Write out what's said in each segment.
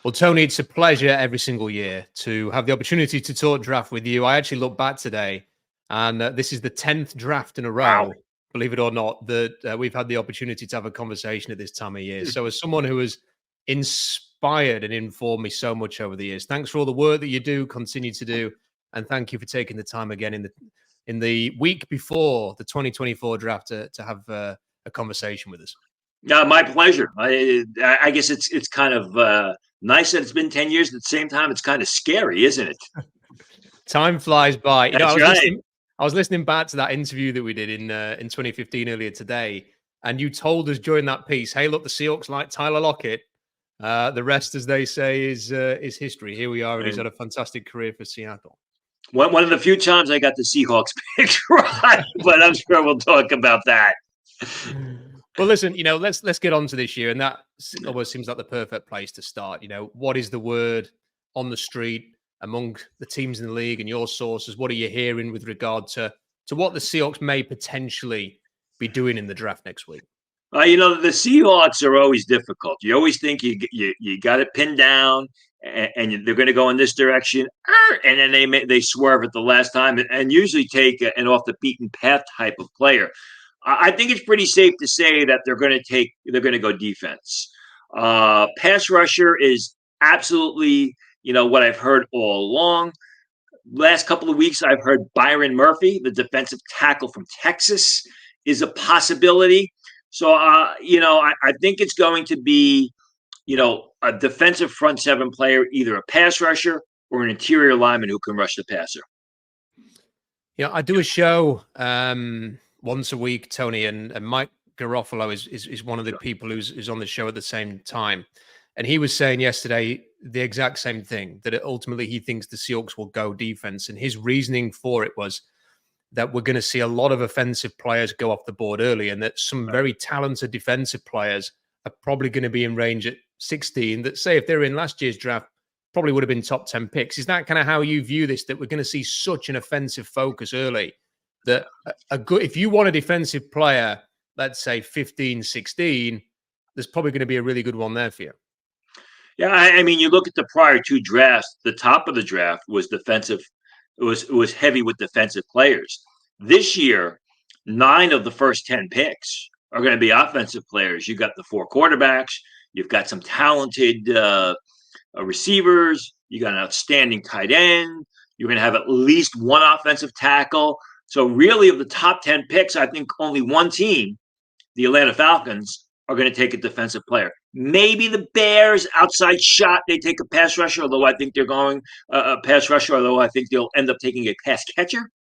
Well, Tony, it's a pleasure every single year to have the opportunity to talk draft with you. I actually look back today, and this is the 10th draft in a row, Wow. believe it or not, that we've had the opportunity to have a conversation at this time of year. So as someone who has inspired and informed me so much over the years, thanks for all the work that you do, continue to do, and thank you for taking the time again in the week before the 2024 draft to have a conversation with us. My pleasure. I guess it's kind of nice that it's been 10 years. At the same time, it's kind of scary, isn't it? Time flies by. You know, That's right. I was listening back to that interview that we did in 2015 earlier today, and you told us during that piece, "Hey, look, the Seahawks like Tyler Lockett. The rest, as they say, is history." Here we are, and he's had a fantastic career for Seattle. One of the few times I got the Seahawks picked right, but I'm sure we'll talk about that. Well, listen, you know, let's get on to this year, and that almost seems like the perfect place to start. You know, what is the word on the street among the teams in the league and your sources? What are you hearing with regard to what the Seahawks may potentially be doing in the draft next week? The Seahawks are always difficult. You always think you got it pinned down, and they're going to go in this direction, and then they swerve at the last time, and usually take an off the beaten path type of player. I think it's pretty safe to say that they're going to go defense. Pass rusher is absolutely what I've heard all along. Last couple of weeks, I've heard Byron Murphy, the defensive tackle from Texas, is a possibility. So, I think it's going to be, a defensive front seven player, either a pass rusher or an interior lineman who can rush the passer. Yeah, I do a show once a week, Tony, and Mike Garofalo is one of the people who's on the show at the same time. And he was saying yesterday the exact same thing, that ultimately he thinks the Seahawks will go defense. And his reasoning for it was that we're going to see a lot of offensive players go off the board early, and that some very talented defensive players are probably going to be in range at 16 that, say, if they're in last year's draft, probably would have been top 10 picks. Is that kind of how you view this, that we're going to see such an offensive focus early that if you want a defensive player, let's say 15, 16, there's probably going to be a really good one there for you? Yeah, I mean, you look at the prior two drafts, the top of the draft was defensive. It was heavy with defensive players. This year, 9 of the first 10 picks are going to be offensive players. You've got the 4 quarterbacks. You've got some talented receivers. You got an outstanding tight end. You're going to have at least one offensive tackle. So really, of the top 10 picks, I think only one team, the Atlanta Falcons, are going to take a defensive player. Maybe the Bears, outside shot, they take a pass rusher, although I think they're going a pass rusher, although I think they'll end up taking a pass catcher.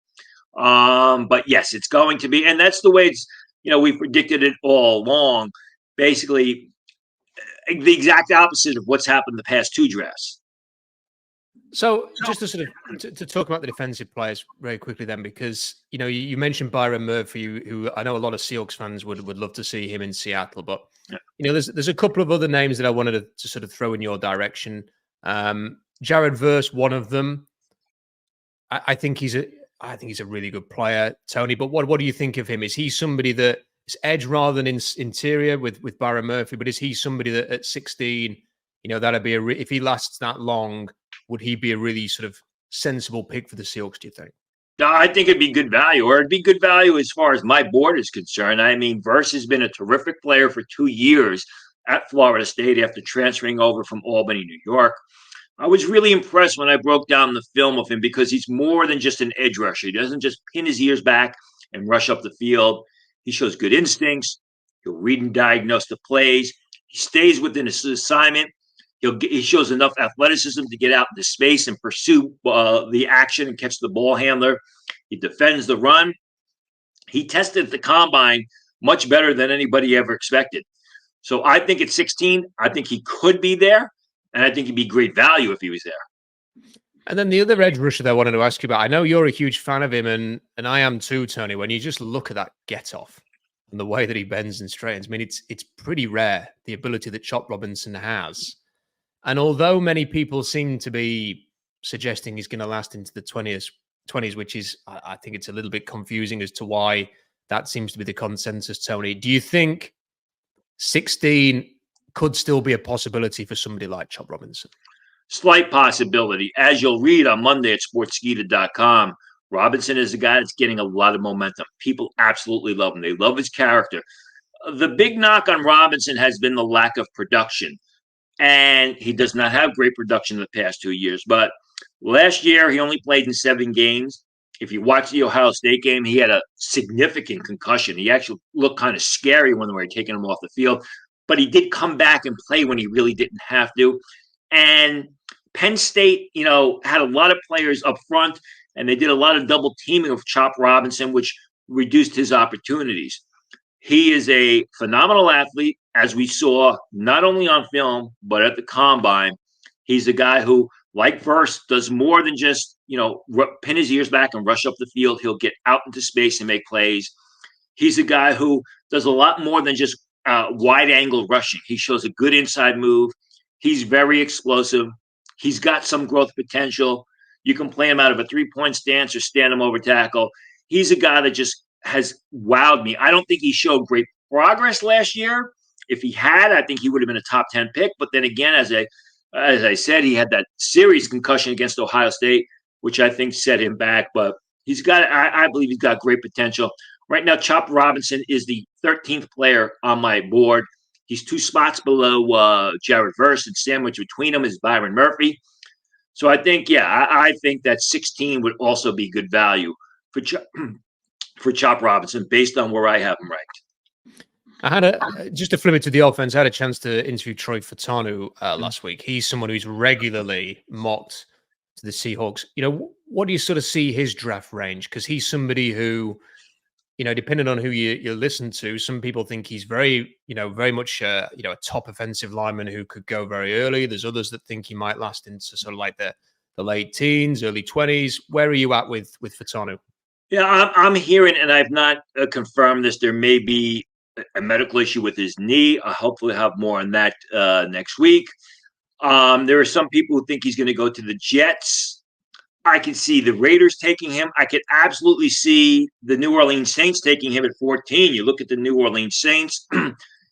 But yes, it's going to be, and that's the way it's, we predicted it all along. Basically, the exact opposite of what's happened the past 2 drafts. So just to sort of to talk about the defensive players very quickly then, because, you mentioned Byron Murphy, who I know a lot of Seahawks fans would love to see him in Seattle, but, there's a couple of other names that I wanted to sort of throw in your direction. Jared Verse, one of them. I think he's a really good player, Tony, but what do you think of him? Is he somebody that is edge rather than interior with Byron Murphy, but is he somebody that at 16, that'd be if he lasts that long, would he be a really sort of sensible pick for the Seahawks, do you think? I think it'd be good value, or it'd be good value as far as my board is concerned. I mean, Verse has been a terrific player for 2 years at Florida State after transferring over from Albany, New York. I was really impressed when I broke down the film of him because he's more than just an edge rusher. He doesn't just pin his ears back and rush up the field. He shows good instincts. He'll read and diagnose the plays. He stays within his assignment. He shows enough athleticism to get out into space and pursue the action and catch the ball handler. He defends the run. He tested the combine much better than anybody ever expected. So I think at 16, I think he could be there, and I think he'd be great value if he was there. And then the other edge rusher that I wanted to ask you about, I know you're a huge fan of him, and I am too, Tony. When you just look at that get off and the way that he bends and straightens, I mean, it's pretty rare, the ability that Chop Robinson has. And although many people seem to be suggesting he's going to last into the 20s, which is, I think it's a little bit confusing as to why that seems to be the consensus, Tony. Do you think 16 could still be a possibility for somebody like Chop Robinson? Slight possibility. As you'll read on Monday at sportskeeda.com, Robinson is a guy that's getting a lot of momentum. People absolutely love him. They love his character. The big knock on Robinson has been the lack of production. And he does not have great production in the past 2 years. But last year, he only played in 7 games. If you watch the Ohio State game, he had a significant concussion. He actually looked kind of scary when they were taking him off the field. But he did come back and play when he really didn't have to. And Penn State, had a lot of players up front, and they did a lot of double teaming of Chop Robinson, which reduced his opportunities. He is a phenomenal athlete, as we saw not only on film, but at the combine. He's a guy who, like Verse, does more than just, pin his ears back and rush up the field. He'll get out into space and make plays. He's a guy who does a lot more than just wide angle rushing. He shows a good inside move. He's very explosive. He's got some growth potential. You can play him out of a 3-point stance or stand him over tackle. He's a guy that just has wowed me. I don't think he showed great progress last year. If he had, I think he would have been a top 10 pick. But then again, as I said, he had that serious concussion against Ohio State, which I think set him back. But I believe he's got great potential. Right now, Chop Robinson is the 13th player on my board. He's 2 spots below Jared Verse, and sandwiched between them is Byron Murphy. So I think, I think that 16 would also be good value for Chop Robinson based on where I have him ranked. I had just to flip it to the offense, I had a chance to interview Troy Fatanu last week. He's someone who's regularly mocked to the Seahawks. What do you sort of see his draft range? Because he's somebody who, depending on who you listen to, some people think he's very much a top offensive lineman who could go very early. There's others that think he might last into sort of like the late teens, early 20s. Where are you at with Fatanu? Yeah, I'm hearing, and I've not confirmed this, there may be a medical issue with his knee. I hopefully have more on that next week. There are some people who think he's going to go to the Jets. I could see the Raiders taking him. I could absolutely see the New Orleans Saints taking him at 14. You look at the New Orleans Saints,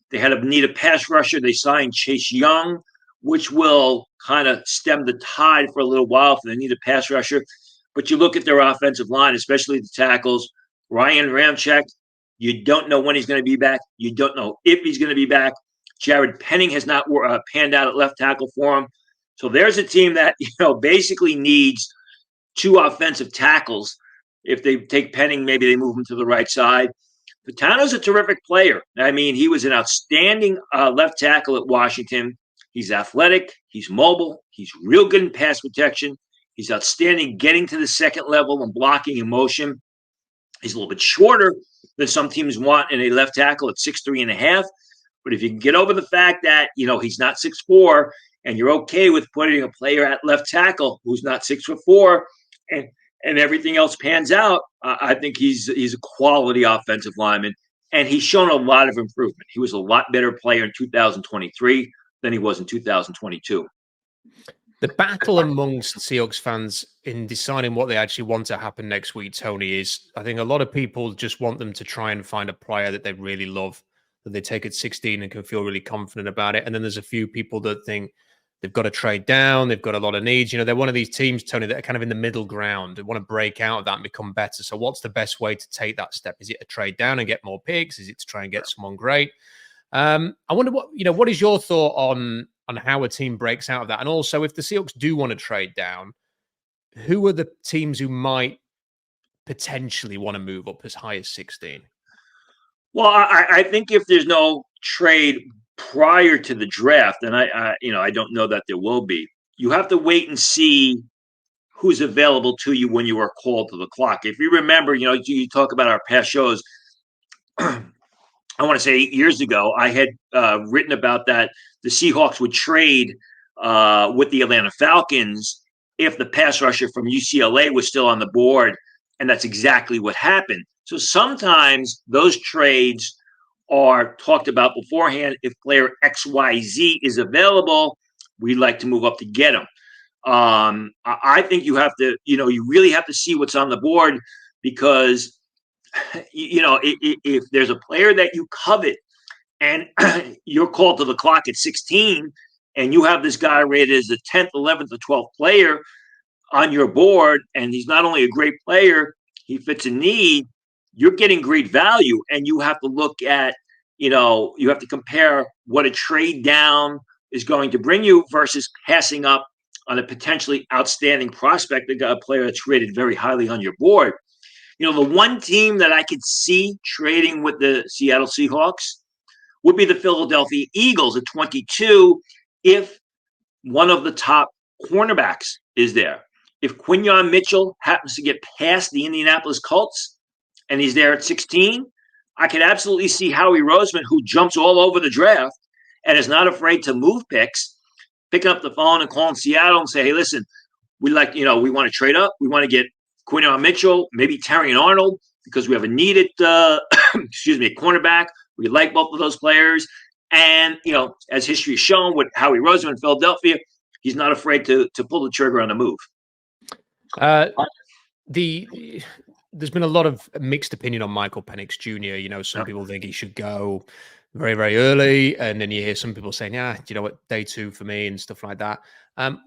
they need a pass rusher. They signed Chase Young, which will kind of stem the tide for a little while if they need a pass rusher. But you look at their offensive line, especially the tackles. Ryan Ramczyk, you don't know when he's going to be back. You don't know if he's going to be back. Jared Penning has not panned out at left tackle for him. So there's a team that basically needs 2 offensive tackles. If they take Penning, maybe they move him to the right side. Patano's a terrific player. I mean, he was an outstanding left tackle at Washington. He's athletic. He's mobile. He's real good in pass protection. He's outstanding getting to the second level and blocking in motion. He's a little bit shorter than some teams want in a left tackle at 6'3.5". But if you can get over the fact that, he's not 6'4", and you're okay with putting a player at left tackle who's not 6'4", and everything else pans out, I think he's a quality offensive lineman, and he's shown a lot of improvement. He was a lot better player in 2023 than he was in 2022. The battle amongst Seahawks fans in deciding what they actually want to happen next week, Tony, is I think a lot of people just want them to try and find a player that they really love, that they take at 16 and can feel really confident about it. And then there's a few people that think they've got to trade down. They've got a lot of needs. They're one of these teams, Tony, that are kind of in the middle ground. They want to break out of that and become better. So what's the best way to take that step? Is it a trade down and get more picks? Is it to try and get someone great? I wonder what is your thought on how a team breaks out of that? And also, if the Seahawks do want to trade down, who are the teams who might potentially want to move up as high as 16? Well, I think if there's no trade prior to the draft, and I don't know that there will be, you have to wait and see who's available to you when you are called to the clock. If you remember, you talk about our past shows. I want to say 8 years ago, I had written about that the Seahawks would trade with the Atlanta Falcons if the pass rusher from UCLA was still on the board, and that's exactly what happened. So sometimes those trades are talked about beforehand. If player XYZ is available, we'd like to move up to get him. I think you have to, you really have to see what's on the board, because if there's a player that you covet and you're called to the clock at 16, and you have this guy rated as the 10th, 11th, or 12th player on your board, and he's not only a great player, he fits a need, you're getting great value. And you have to look at, you have to compare what a trade down is going to bring you versus passing up on a potentially outstanding prospect, a player that's rated very highly on your board. The one team that I could see trading with the Seattle Seahawks would be the Philadelphia Eagles at 22 if one of the top cornerbacks is there. If Quinyon Mitchell happens to get past the Indianapolis Colts and he's there at 16, I could absolutely see Howie Roseman, who jumps all over the draft and is not afraid to move picks, picking up the phone and calling Seattle and say, hey, listen, we want to trade up. We want to get Quinyon Mitchell, maybe Terrion Arnold, because we have a needed, cornerback. We like both of those players. And, as history has shown with Howie Roseman in Philadelphia, he's not afraid to pull the trigger on a move. There's been a lot of mixed opinion on Michael Penix Jr. Some people think he should go very, very early. And then you hear some people saying, day 2 for me and stuff like that.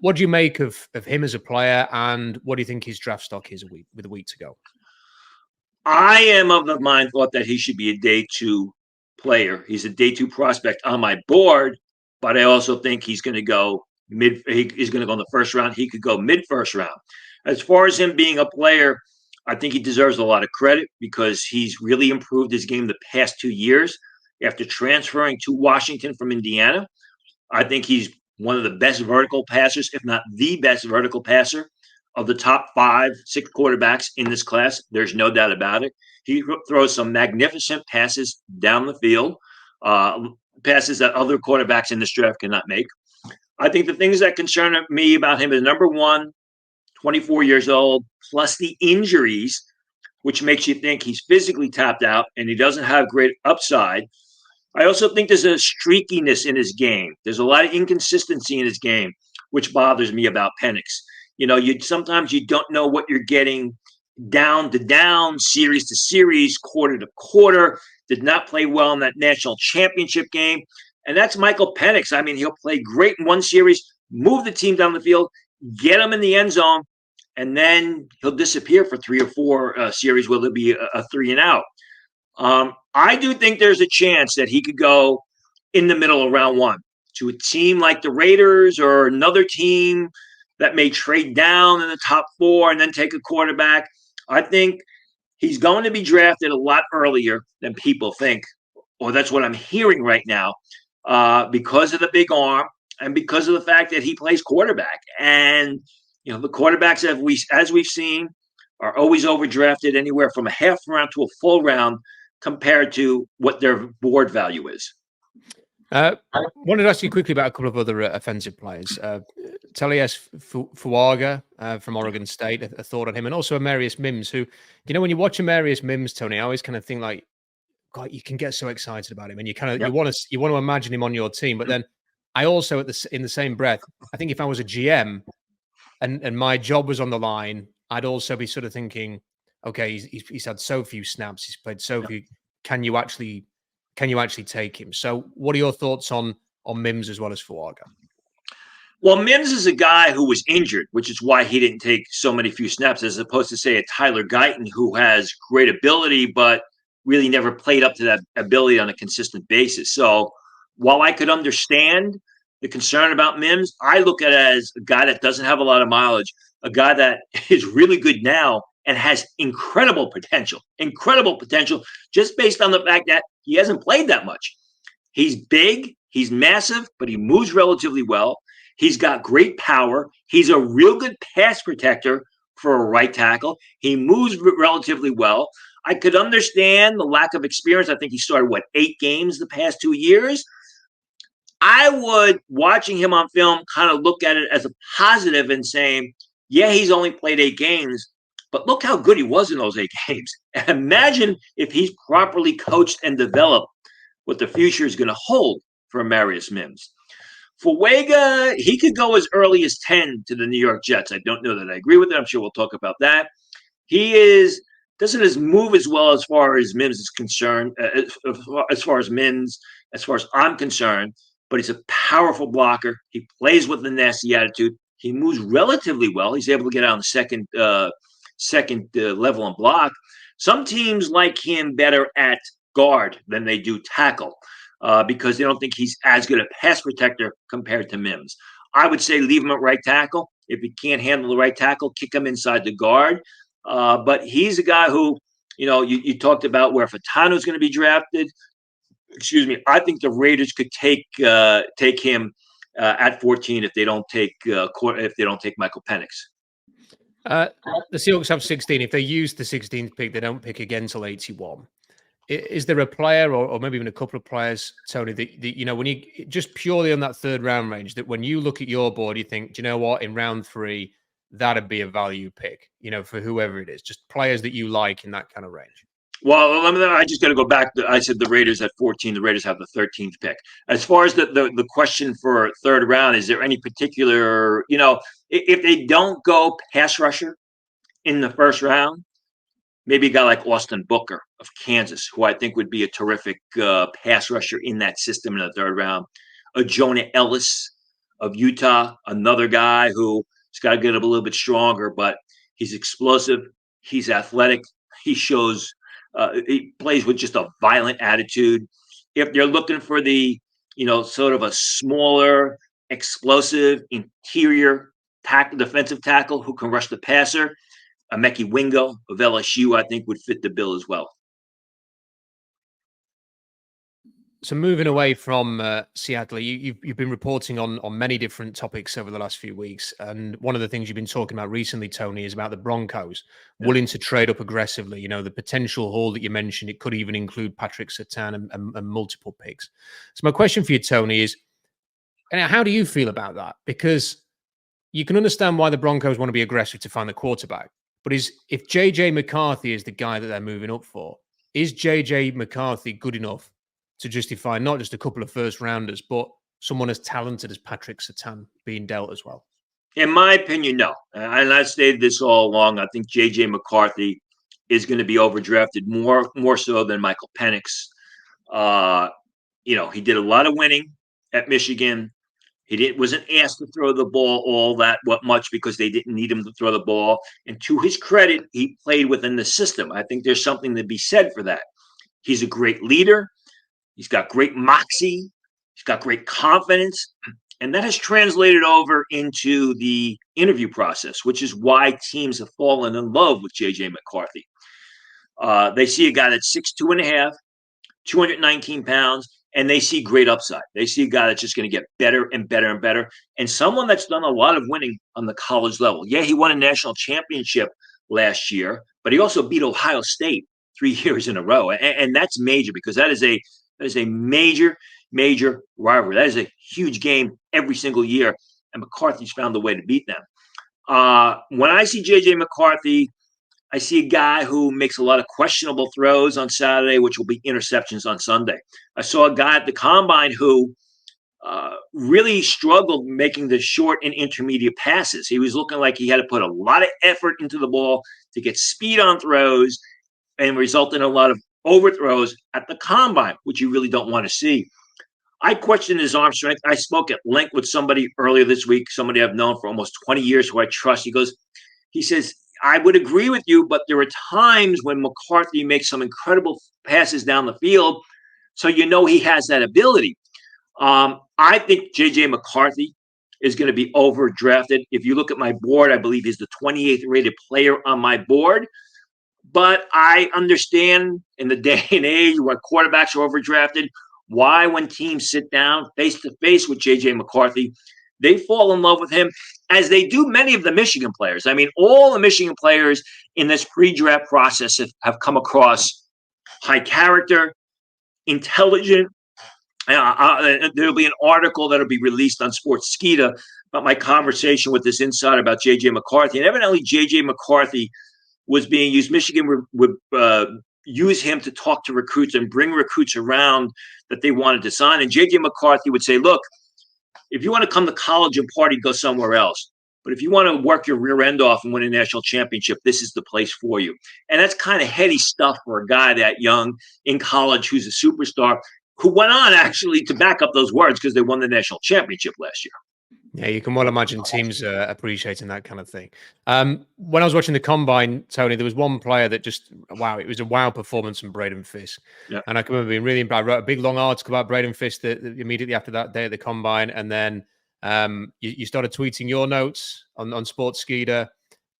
What do you make of him as a player, and what do you think his draft stock is with a week to go? I am of the mind thought that he should be a day 2 player. He's a day 2 prospect on my board, but I also think he's going to go he's going to go in the first round. He could go mid-first round. As far as him being a player, I think he deserves a lot of credit because he's really improved his game the past 2 years after transferring to Washington from Indiana. I think he's one of the best vertical passers, if not the best vertical passer of the top 5, 6 quarterbacks in this class. There's no doubt about it. He throws some magnificent passes down the field, passes that other quarterbacks in this draft cannot make. I think the things that concern me about him is, number one, 24 years old, plus the injuries, which makes you think he's physically tapped out and he doesn't have great upside. I also think there's a streakiness in his game. There's a lot of inconsistency in his game, which bothers me about Penix. Sometimes you don't know what you're getting down to down, series to series, quarter to quarter. Did not play well in that national championship game. And that's Michael Penix. I mean, he'll play great in one series, move the team down the field, get them in the end zone, and then he'll disappear for 3 or 4 series where there'll be a 3 and out. I do think there's a chance that he could go in the middle of round 1 to a team like the Raiders or another team that may trade down in the top 4 and then take a quarterback. I think he's going to be drafted a lot earlier than people think, or that's what I'm hearing right now, because of the big arm and because of the fact that he plays quarterback. And the quarterbacks, as we've seen, are always overdrafted anywhere from a half round to a full round compared to what their board value is. I wanted to ask you quickly about a couple of other offensive players. Telias Fuaga from Oregon State, a thought on him, and also Amari Mims, who, when you watch Amari Mims, Tony, I always kind of think like, God, you can get so excited about him, and you want to imagine him on your team. But then I also, in the same breath, I think if I was a GM and my job was on the line, I'd also be sort of thinking, okay, he's had so few snaps, he's played so few. Can you actually take him? So, what are your thoughts on Mims as well as Fuaga? Well, Mims is a guy who was injured, which is why he didn't take so many few snaps, as opposed to, say, a Tyler Guyton, who has great ability, but really never played up to that ability on a consistent basis. So while I could understand the concern about Mims, I look at it as a guy that doesn't have a lot of mileage, a guy that is really good now and has incredible potential just based on the fact that he hasn't played that much. He's big, he's massive, but he moves relatively well. He's got great power. He's a real good pass protector for a right tackle. He moves relatively well. I could understand the lack of experience. I think he started, 8 games the past 2 years. I would, watching him on film, kind of look at it as a positive and saying, yeah, he's only played 8 games, but look how good he was in those 8 games. And imagine if he's properly coached and developed, what the future is going to hold for Amari Mims. Fuaga, he could go as early as 10 to the New York Jets. I don't know that I agree with it. I'm sure we'll talk about that. He is doesn't as move as well as far as Mims is concerned, as far as Mims, as far as I'm concerned. But he's a powerful blocker. He plays with a nasty attitude. He moves relatively well. He's able to get out on the second level and block. Some teams like him better at guard than they do tackle because they don't think he's as good a pass protector compared to Mims. I would say leave him at right tackle. If he can't handle the right tackle, kick him inside the guard. But he's a guy who, you talked about where Fatano's going to be drafted. Excuse me. I think the Raiders could take him at 14 if they don't take Michael Penix. The Seahawks have 16. If they use the 16th pick, they don't pick again till 81. Is there a player or maybe even a couple of players, Tony, that when you just purely on that third round range, that when you look at your board, you think, do you know what, in round 3, that'd be a value pick, for whoever it is, just players that you like in that kind of range? Well, I just got to go back. I said the Raiders at 14. The Raiders have the 13th pick. As far as the question for third round, is there any particular, if they don't go pass rusher in the first round, maybe a guy like Austin Booker of Kansas, who I think would be a terrific pass rusher in that system in the third round. A Jonah Ellis of Utah, another guy who's got to get a little bit stronger, but he's explosive. He's athletic. He plays with just a violent attitude. If they're looking for the, sort of a smaller, explosive interior defensive tackle who can rush the passer, Emeka Wingo of LSU, I think, would fit the bill as well. So moving away from Seattle, you've been reporting on many different topics over the last few weeks. And one of the things you've been talking about recently, Tony, is about the Broncos willing to trade up aggressively. The potential haul that you mentioned, it could even include Patrick Surtain and multiple picks. So my question for you, Tony, is how do you feel about that? Because you can understand why the Broncos want to be aggressive to find the quarterback. But if J.J. McCarthy is the guy that they're moving up for, is J.J. McCarthy good enough to justify not just a couple of first rounders, but someone as talented as Patrick Surtain being dealt as well? In my opinion, no. And I've stated this all along. I think J.J. McCarthy is going to be overdrafted more so than Michael Penix. He did a lot of winning at Michigan. He wasn't asked to throw the ball all that much because they didn't need him to throw the ball. And to his credit, he played within the system. I think there's something to be said for that. He's a great leader. He's got great moxie. He's got great confidence. And that has translated over into the interview process, which is why teams have fallen in love with J.J. McCarthy. They see a guy that's 6'2.5", 219 pounds, and they see great upside. They see a guy that's just going to get better and better and better, and someone that's done a lot of winning on the college level. Yeah, he won a national championship last year, but he also beat Ohio State 3 years in a row, and that's major because that is a major rivalry. That is a huge game every single year, and McCarthy's found a way to beat them. When I see J.J. McCarthy, I see a guy who makes a lot of questionable throws on Saturday, which will be interceptions on Sunday. I saw a guy at the combine who really struggled making the short and intermediate passes. He was looking like he had to put a lot of effort into the ball to get speed on throws and result in a lot of overthrows at the combine, which you really don't want to see. I question his arm strength. I spoke at length with somebody earlier this week, somebody I've known for almost 20 years who I trust. He says, I would agree with you, but there are times when McCarthy makes some incredible passes down the field, so he has that ability. I think J.J. McCarthy is going to be overdrafted. If you look at my board, I believe he's the 28th rated player on my board. But I understand in the day and age when quarterbacks are overdrafted, why when teams sit down face-to-face with J.J. McCarthy, they fall in love with him, as they do many of the Michigan players. I mean, all the Michigan players in this pre-draft process have come across high character, intelligent. There'll be an article that'll be released on Sportskeeda about my conversation with this insider about J.J. McCarthy. And evidently, J.J. McCarthy was being used. Michigan would use him to talk to recruits and bring recruits around that they wanted to sign. And J.J. McCarthy would say, look, if you want to come to college and party, go somewhere else. But if you want to work your rear end off and win a national championship, this is the place for you. And that's kind of heady stuff for a guy that young in college who's a superstar, who went on actually to back up those words because they won the national championship last year. Yeah, you can well imagine teams appreciating that kind of thing. When I was watching the combine, Tony, there was one player that just, wow, it was a wow performance from Braden Fisk. Yeah. And I can remember being really impressed. I wrote a big long article about Braden Fisk immediately after that day at the combine. And then you started tweeting your notes on Sportskeeda,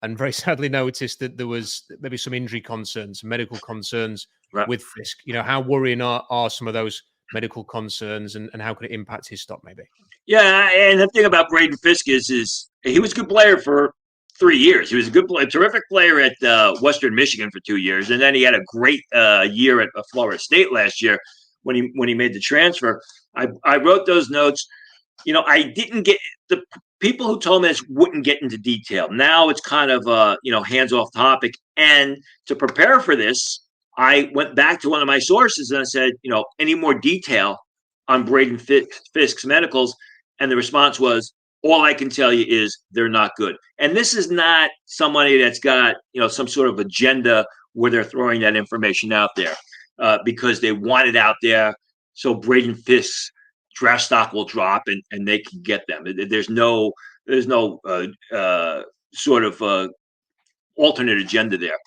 and very sadly noticed that there was maybe some injury concerns, medical concerns with Fisk. How worrying are some of those medical concerns, and how could it impact his stock maybe? Yeah, and the thing about Braden Fisk is he was a good player for 3 years. He was a terrific player at Western Michigan for 2 years, and then he had a great year at Florida State last year when he made the transfer. I wrote those notes. I didn't get the people who told me this wouldn't get into detail. Now it's kind of hands off topic. And to prepare for this, I went back to one of my sources and I said, any more detail on Braden Fisk's medicals? And the response was, all I can tell you is they're not good. And this is not somebody that's got, some sort of agenda where they're throwing that information out there because they want it out there. So Braden Fisk's draft stock will drop and they can get them. There's no sort of alternate agenda there.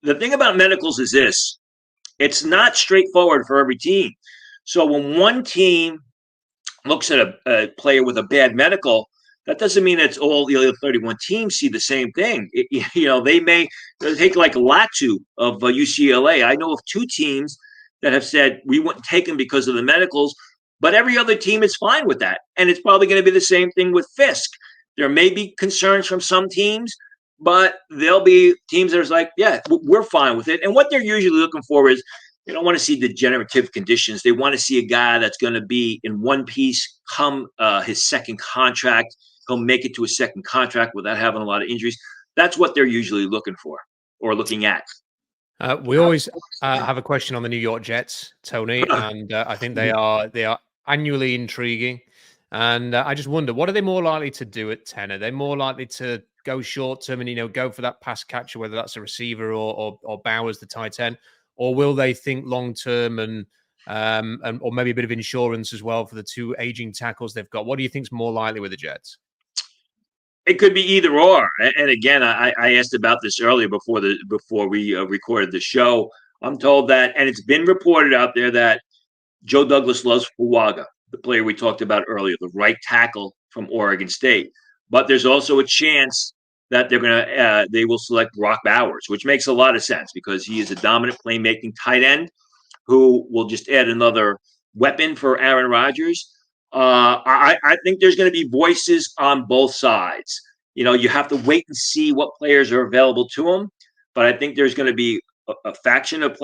The thing about medicals is this: it's not straightforward for every team. So when one team looks at a player with a bad medical, that doesn't mean it's all the other 31 teams see the same thing. They may take like Latu of UCLA. I know of 2 teams that have said we wouldn't take him because of the medicals, but every other team is fine with that. And it's probably going to be the same thing with Fisk. There may be concerns from some teams, but there'll be teams that are like, yeah, we're fine with it. And what they're usually looking for is they don't want to see degenerative conditions. They want to see a guy that's going to be in one piece come his second contract. He'll make it to a second contract without having a lot of injuries. That's what they're usually looking for or looking at. We always have a question on the New York Jets, Tony, and I think they are annually intriguing. And I just wonder, what are they more likely to do at 10? Are they more likely to go short term and go for that pass catcher, whether that's a receiver or Bowers, the tight end, or will they think long term and or maybe a bit of insurance as well for the 2 aging tackles they've got? What do you think is more likely with the Jets? It could be either or. And again, I asked about this earlier before we recorded the show. I'm told that, and it's been reported out there that Joe Douglas loves Fumagalli, the player we talked about earlier, the right tackle from Oregon State. But there's also a chance that they will select Brock Bowers, which makes a lot of sense because he is a dominant playmaking tight end who will just add another weapon for Aaron Rodgers. I think there's going to be voices on both sides. You have to wait and see what players are available to them. But I think there's going to be a faction of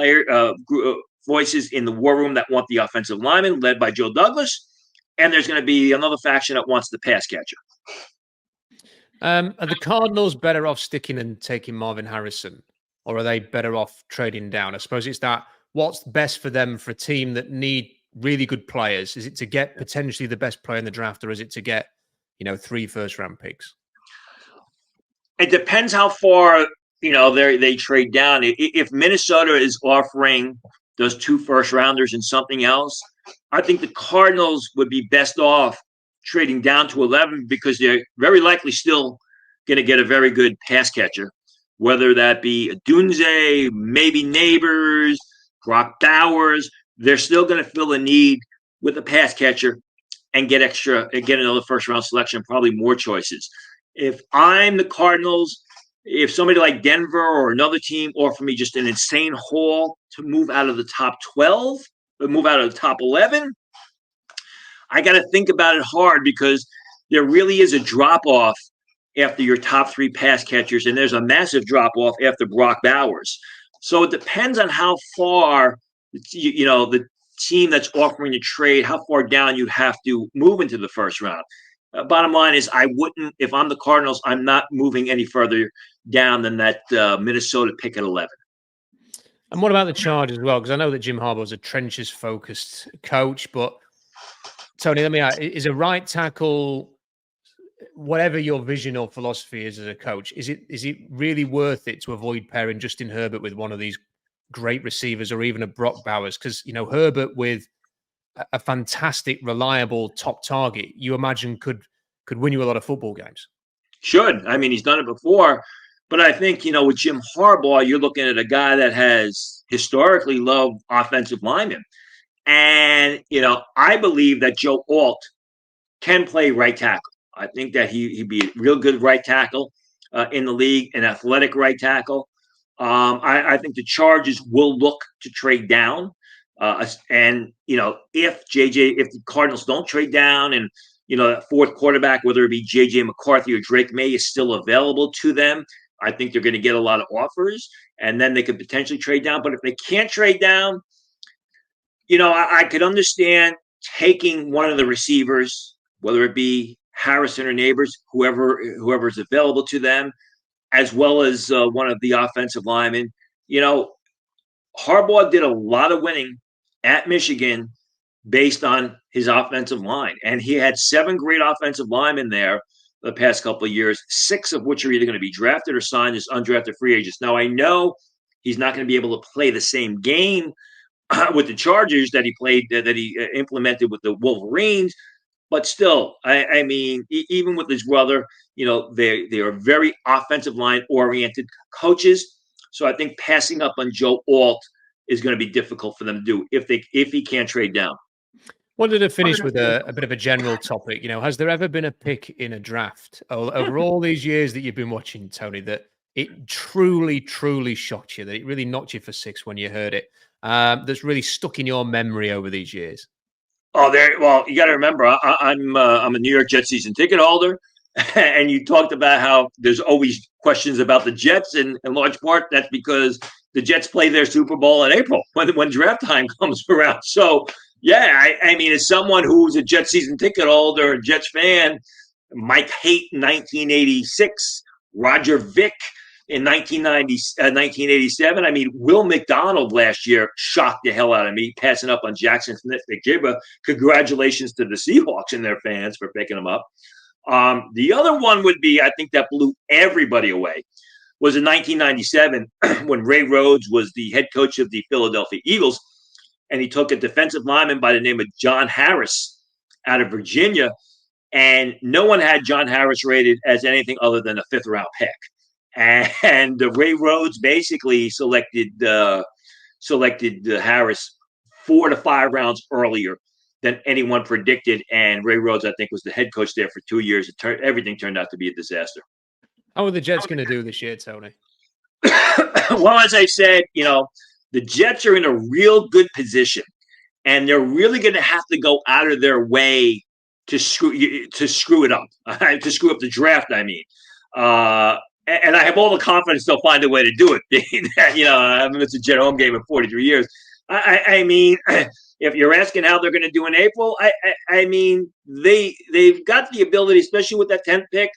voices in the war room that want the offensive lineman led by Joe Douglas. And there's going to be another faction that wants the pass catcher. Are the Cardinals better off sticking and taking Marvin Harrison, or are they better off trading down? I suppose it's that what's best for them for a team that need really good players. Is it to get potentially the best player in the draft, or is it to get 3 first-round picks? It depends how far they trade down. If Minnesota is offering those 2 first-rounders and something else, I think the Cardinals would be best off trading down to 11 because they're very likely still going to get a very good pass catcher, whether that be Dunze, maybe Neighbors, Brock Bowers. They're still going to fill a need with a pass catcher and get another first-round selection, probably more choices. If I'm the Cardinals, if somebody like Denver or another team offer me just an insane haul to move out of the top 12, but move out of the top 11, I got to think about it hard because there really is a drop-off after your top 3 pass catchers, and there's a massive drop-off after Brock Bowers. So it depends on how far, the team that's offering a trade, how far down you have to move into the first round. Bottom line is I wouldn't, if I'm the Cardinals, I'm not moving any further down than that Minnesota pick at 11. And what about the Chargers as well? Because I know that Jim Harbaugh is a trenches-focused coach, but Tony, let me ask, is a right tackle whatever your vision or philosophy is as a coach, is it really worth it to avoid pairing Justin Herbert with one of these great receivers or even a Brock Bowers? Because, Herbert with a fantastic, reliable top target, you imagine could win you a lot of football games. Should. I mean, he's done it before. But I think, with Jim Harbaugh, you're looking at a guy that has historically loved offensive linemen. And, I believe that Joe Alt can play right tackle. I think that he'd be a real good right tackle in the league, an athletic right tackle. I think the Chargers will look to trade down. And, if the Cardinals don't trade down and, that fourth quarterback, whether it be J.J. McCarthy or Drake May, is still available to them, I think they're going to get a lot of offers, and then they could potentially trade down. But if they can't trade down, I could understand taking one of the receivers, whether it be Harrison or Neighbors, whoever's available to them, as well as one of the offensive linemen. Harbaugh did a lot of winning at Michigan based on his offensive line, and he had 7 great offensive linemen there the past couple of years, 6 of which are either going to be drafted or signed as undrafted free agents. Now, I know he's not going to be able to play the same game with the Chargers that he played, that he implemented with the Wolverines. But still, I mean, even with his brother, they are very offensive line oriented coaches. So I think passing up on Joe Alt is going to be difficult for them to do if he can't trade down. Wanted to finish with a bit of a general topic. Has there ever been a pick in a draft over all these years that you've been watching, Tony, that it truly, truly shocked you, that it really knocked you for 6 when you heard it, that's really stuck in your memory over these years? Oh, well, you got to remember, I'm a New York Jets season ticket holder, and you talked about how there's always questions about the Jets, and in large part that's because the Jets play their Super Bowl in April when draft time comes around. So, yeah, I mean, as someone who's a Jets season ticket holder, a Jets fan, Mike Haight in 1986, Roger Vick in 1987. I mean, Will McDonald last year shocked the hell out of me, passing up on Jackson Smith-Njigba. Congratulations to the Seahawks and their fans for picking him up. The other one would be, I think that blew everybody away, was in 1997 when Ray Rhodes was the head coach of the Philadelphia Eagles, and he took a defensive lineman by the name of John Harris out of Virginia, and no one had John Harris rated as anything other than a 5th-round pick. And Ray Rhodes basically selected Harris 4 to 5 rounds earlier than anyone predicted. And Ray Rhodes, I think, was the head coach there for 2 years. Everything turned out to be a disaster. How are the Jets going to do this year, Tony? Well, as I said, the Jets are in a real good position, and they're really going to have to go out of their way to screw it up, to screw up the draft. I mean. And I have all the confidence they'll find a way to do it. I mean, it's a Jet home game in 43 years. I mean, if you're asking how they're going to do in April, I mean, they've got the ability, especially with that 10th pick,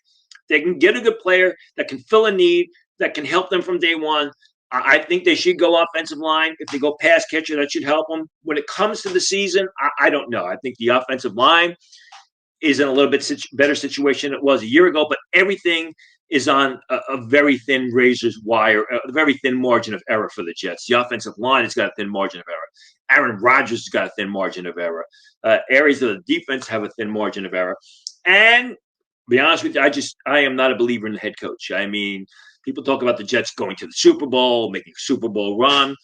they can get a good player that can fill a need, that can help them from day one. I think they should go offensive line. If they go pass catcher, that should help them. When it comes to the season, I don't know. I think the offensive line is in a little bit better situation than it was a year ago, but everything is on a very thin razor's wire, a very thin margin of error for the Jets. The offensive line has got a thin margin of error. Aaron Rodgers has got a thin margin of error. Areas of the defense have a thin margin of error. And to be honest with you, I am not a believer in the head coach. I mean, people talk about the Jets going to the Super Bowl, making a Super Bowl run.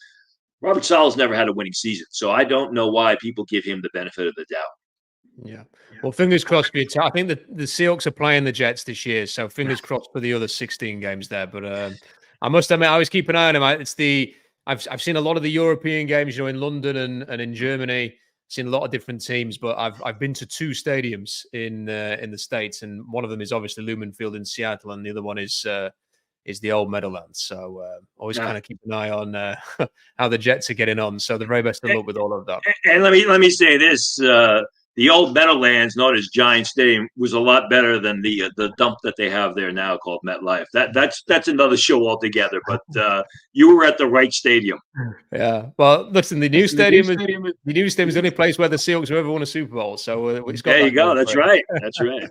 Robert Sala's never had a winning season, so I don't know why people give him the benefit of the doubt. Yeah. Well, fingers crossed for you. I think the Seahawks are playing the Jets this year, so fingers crossed for the other 16 games there. But I must admit, I always keep an eye on them. I've seen a lot of the European games, in London and in Germany. Seen a lot of different teams, but I've been to 2 stadiums in the States, and one of them is obviously Lumen Field in Seattle, and the other one is the old Meadowlands. So always kind of keep an eye on how the Jets are getting on. So the very best of luck with all of that. And let me say this. The old Meadowlands, known as Giant Stadium, was a lot better than the dump that they have there now called MetLife. That's another show altogether. But you were at the right stadium. Yeah. Well, listen, the new stadium is the only place where the Seahawks have ever won a Super Bowl. So it's got there you go. That's right. That's right.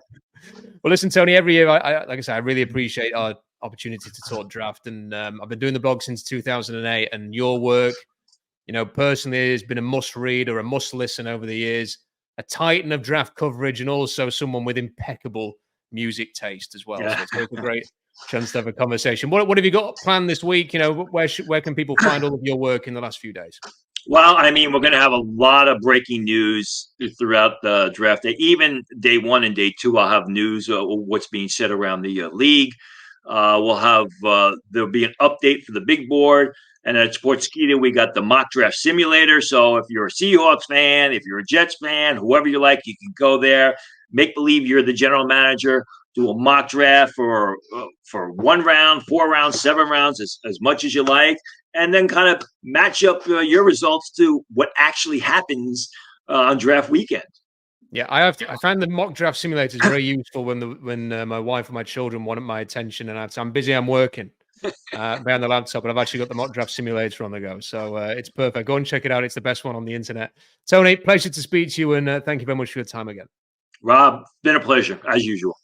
Well, listen, Tony, every year, like I said, I really appreciate our opportunity to talk draft. And I've been doing the blog since 2008, and your work, personally has been a must read or a must listen over the years, a titan of draft coverage, and also someone with impeccable music taste as well. Yeah. So it's always a great chance to have a conversation. What have you got planned this week? Where can people find all of your work in the last few days? Well, I mean, we're going to have a lot of breaking news throughout the draft day. Even day 1 and day 2, I'll have news of what's being said around the league. We'll have there'll be an update for the big board. And at Sportskeeda, we got the mock draft simulator. So if you're a Seahawks fan, if you're a Jets fan, whoever you like, you can go there, make believe you're the general manager, do a mock draft for 1 round, 4 rounds, 7 rounds, as much as you like, and then kind of match up your results to what actually happens on draft weekend. Yeah, I find the mock draft simulators very useful when my wife and my children wanted my attention, and I'm busy, I'm working behind the laptop, and I've actually got the mock draft simulator on the go. So it's perfect. Go and check it out. It's the best one on the internet. Tony, pleasure to speak to you, and thank you very much for your time again. Rob, been a pleasure, as usual.